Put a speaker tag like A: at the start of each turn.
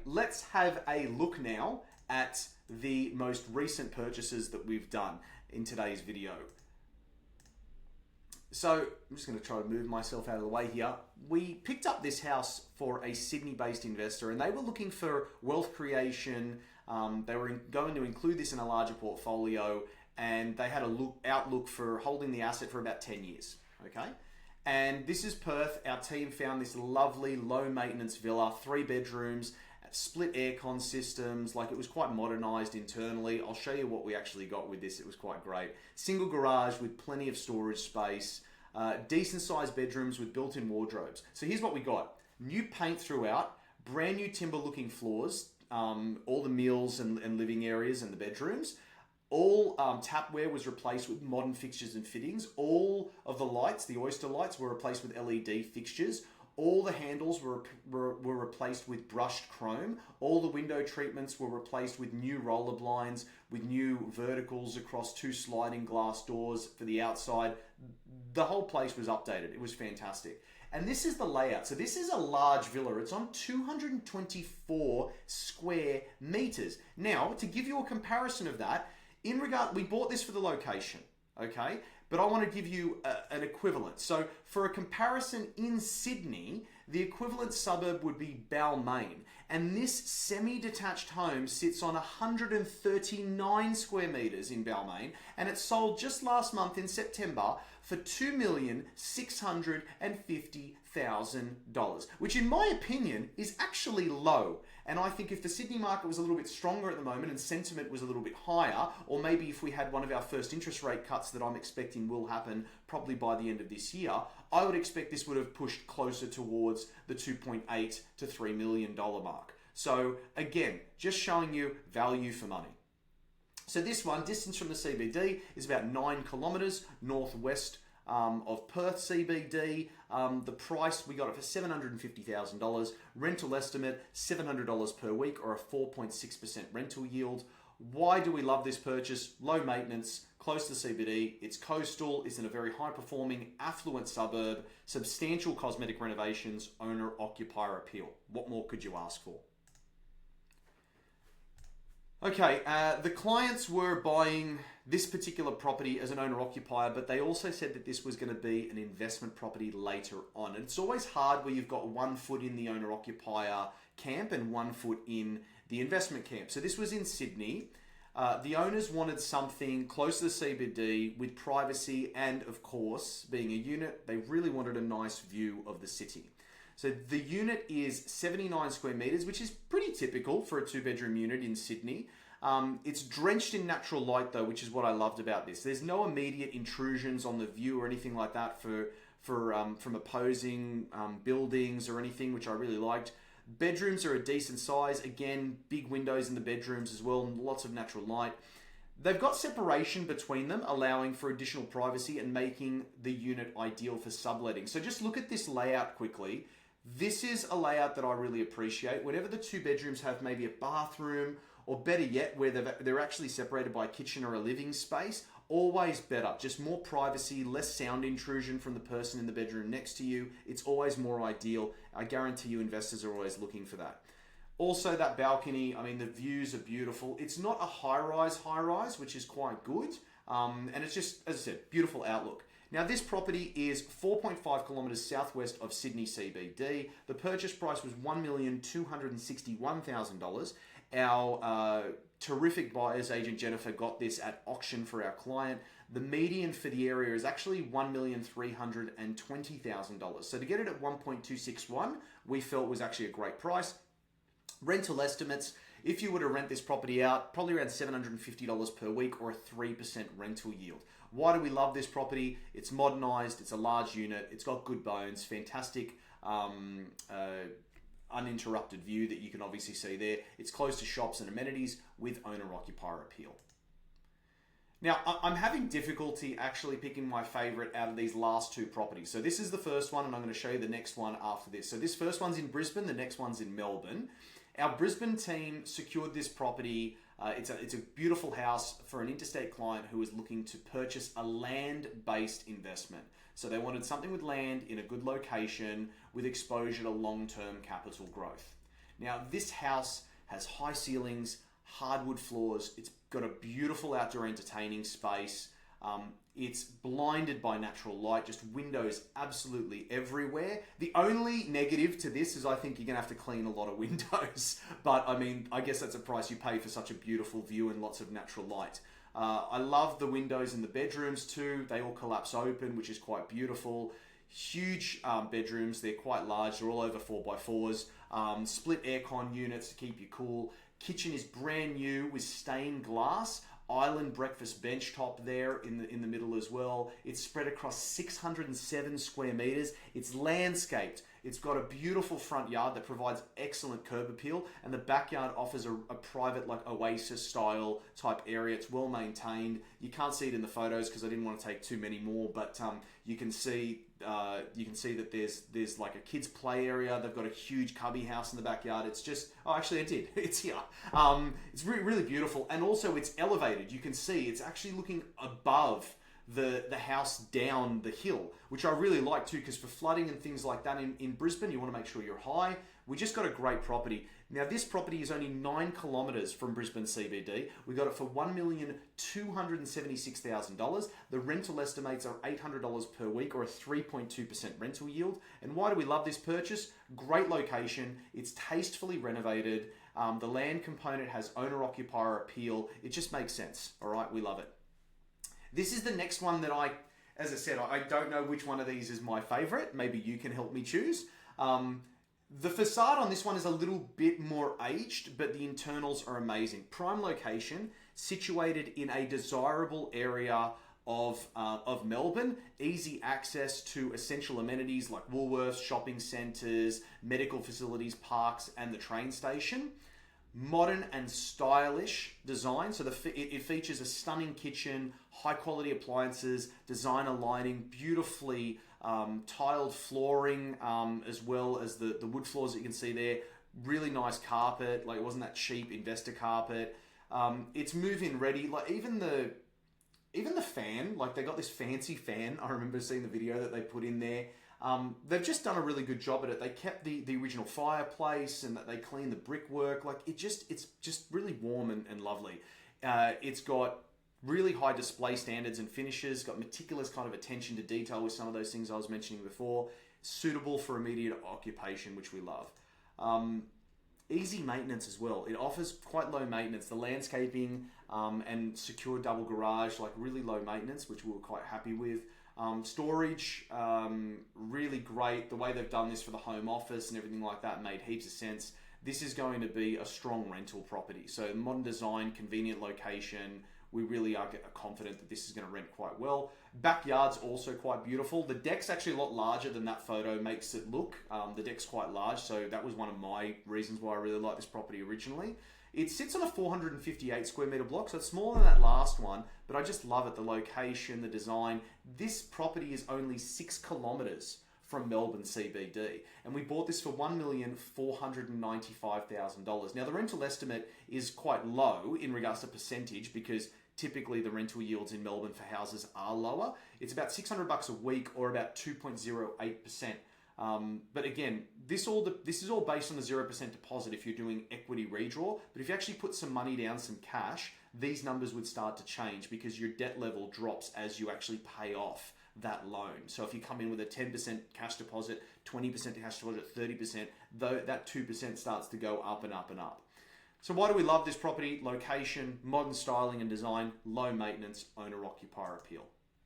A: let's have a look now at the most recent purchases that we've done in today's video. So I'm just going to try to move myself out of the way here. We picked up this house for a Sydney-based investor, and they were looking for wealth creation. They were going to include this in a larger portfolio, and they had a outlook for holding the asset for about 10 years. Okay, and this is Perth. Our team found this lovely low-maintenance villa, 3 bedrooms, split aircon systems. Like, it was quite modernized internally. I'll show you what we actually got with this. It was quite great. Single garage with plenty of storage space, decent sized bedrooms with built-in wardrobes. So here's what we got: new paint throughout, brand new timber looking floors, all the meals and living areas and the bedrooms. All tapware was replaced with modern fixtures and fittings. All of the lights, the oyster lights, were replaced with LED fixtures. All the handles were replaced with brushed chrome. All the window treatments were replaced with new roller blinds, with new verticals across 2 sliding glass doors for the outside. The whole place was updated. It was fantastic. And this is the layout. So this is a large villa. It's on 224 square meters. Now, to give you a comparison of that, we bought this for the location, okay? But I want to give you an equivalent. So for a comparison in Sydney, the equivalent suburb would be Balmain. And this semi-detached home sits on 139 square meters in Balmain, and it sold just last month in September for $2,650,000, which in my opinion is actually low. And I think if the Sydney market was a little bit stronger at the moment and sentiment was a little bit higher, or maybe if we had one of our first interest rate cuts that I'm expecting will happen probably by the end of this year, I would expect this would have pushed closer towards the $2.8 to $3 million mark. So again, just showing you value for money. So this one, distance from the CBD, is about 9 kilometers northwest of Perth CBD. The price, we got it for $750,000. Rental estimate, $700 per week, or a 4.6% rental yield. Why do we love this purchase? Low maintenance, close to CBD, it's coastal, it's in a very high performing, affluent suburb, substantial cosmetic renovations, owner-occupier appeal. What more could you ask for? Okay, the clients were buying this particular property as an owner-occupier, but they also said that this was going to be an investment property later on. And it's always hard where you've got 1 foot in the owner-occupier camp and 1 foot in the investment camp. So this was in Sydney. The owners wanted something close to the CBD with privacy, and of course, being a unit, they really wanted a nice view of the city. So the unit is 79 square meters, which is pretty typical for a 2-bedroom unit in Sydney. It's drenched in natural light though, which is what I loved about this. There's no immediate intrusions on the view or anything like that from opposing buildings or anything, which I really liked. Bedrooms are a decent size. Again, big windows in the bedrooms as well, and lots of natural light. They've got separation between them, allowing for additional privacy and making the unit ideal for subletting. So just look at this layout quickly. This is a layout that I really appreciate. Whenever the 2 bedrooms have maybe a bathroom, or better yet, where they're actually separated by a kitchen or a living space, always better. Just more privacy, less sound intrusion from the person in the bedroom next to you. It's always more ideal. I guarantee you investors are always looking for that. Also, that balcony, I mean, the views are beautiful. It's not a high-rise, which is quite good. And it's just, as I said, beautiful outlook. Now, this property is 4.5 kilometres southwest of Sydney CBD. The purchase price was $1,261,000. Our terrific buyer's agent, Jennifer, got this at auction for our client. The median for the area is actually $1,320,000. So to get it at 1.261, we felt was actually a great price. Rental estimates, if you were to rent this property out, probably around $750 per week, or a 3% rental yield. Why do we love this property? It's modernized, it's a large unit, it's got good bones, fantastic uninterrupted view that you can obviously see there. It's close to shops and amenities with owner-occupier appeal. Now, I'm having difficulty actually picking my favorite out of these last 2 properties. So this is the first one, and I'm going to show you the next one after this. So this first one's in Brisbane, the next one's in Melbourne. Our Brisbane team secured this property. It's a beautiful house for an interstate client who was looking to purchase a land-based investment. So they wanted something with land in a good location with exposure to long-term capital growth. Now, this house has high ceilings, hardwood floors. It's got a beautiful outdoor entertaining space. It's blinded by natural light, just windows absolutely everywhere. The only negative to this is I think you're gonna have to clean a lot of windows. But I mean, I guess that's a price you pay for such a beautiful view and lots of natural light. I love the windows in the bedrooms too. They all collapse open, which is quite beautiful. Huge bedrooms, they're quite large, they're all over 4x4s. Split aircon units to keep you cool. Kitchen is brand new with stained glass. Island breakfast bench top there in the middle as well. It's spread across 607 square meters. It's landscaped. It's got a beautiful front yard that provides excellent curb appeal, and the backyard offers a private, like, oasis style type area. It's well maintained. You can't see it in the photos because I didn't want to take too many more, but you can see that there's like a kids play area. They've got a huge cubby house in the backyard. It's just, oh, actually I did. It's here. It's really, really beautiful, and also it's elevated. You can see it's actually looking above the house down the hill, which I really like too, because for flooding and things like that in Brisbane, you want to make sure you're high. We just got a great property. Now, this property is only 9 kilometres from Brisbane CBD. We got it for $1,276,000. The rental estimates are $800 per week, or a 3.2% rental yield. And why do we love this purchase? Great location. It's tastefully renovated. The land component has owner-occupier appeal. It just makes sense. All right, we love it. This is the next one that as I said, I don't know which one of these is my favorite. Maybe you can help me choose. The facade on this one is a little bit more aged, but the internals are amazing. Prime location, situated in a desirable area of Melbourne. Easy access to essential amenities like Woolworths, shopping centres, medical facilities, parks, and the train station. Modern and stylish design. So it features a stunning kitchen, high quality appliances, designer lighting, beautifully tiled flooring, as well as the wood floors that you can see there. Really nice carpet. Like, it wasn't that cheap investor carpet. It's move-in ready. Like, even the fan, like, they got this fancy fan. I remember seeing the video that they put in there. They've just done a really good job at it. They kept the original fireplace, and that they cleaned the brickwork. Like, it's just really warm and lovely. It's got really high display standards and finishes, got meticulous kind of attention to detail with some of those things I was mentioning before. Suitable for immediate occupation, which we love. Easy maintenance as well. It offers quite low maintenance. The landscaping and secure double garage, like, really low maintenance, which we were quite happy with. Storage, really great. The way they've done this for the home office and everything like that made heaps of sense. This is going to be a strong rental property. So modern design, convenient location. We really are confident that this is going to rent quite well. Backyard's also quite beautiful. The deck's actually a lot larger than that photo makes it look. The deck's quite large, so that was one of my reasons why I really liked this property originally. It sits on a 458 square meter block, so it's smaller than that last one, but I just love it. The location, the design. This property is only 6 kilometres from Melbourne CBD, and we bought this for $1,495,000. Now, the rental estimate is quite low in regards to percentage, because typically the rental yields in Melbourne for houses are lower. It's about $600 a week, or about 2.08%. But again, this is all based on a 0% deposit if you're doing equity redraw. But if you actually put some money down, some cash, these numbers would start to change, because your debt level drops as you actually pay off that loan. So if you come in with a 10% cash deposit, 20% cash deposit, 30%, that 2% starts to go up and up and up. So why do we love this property? Location, modern styling and design, low maintenance, owner-occupier appeal.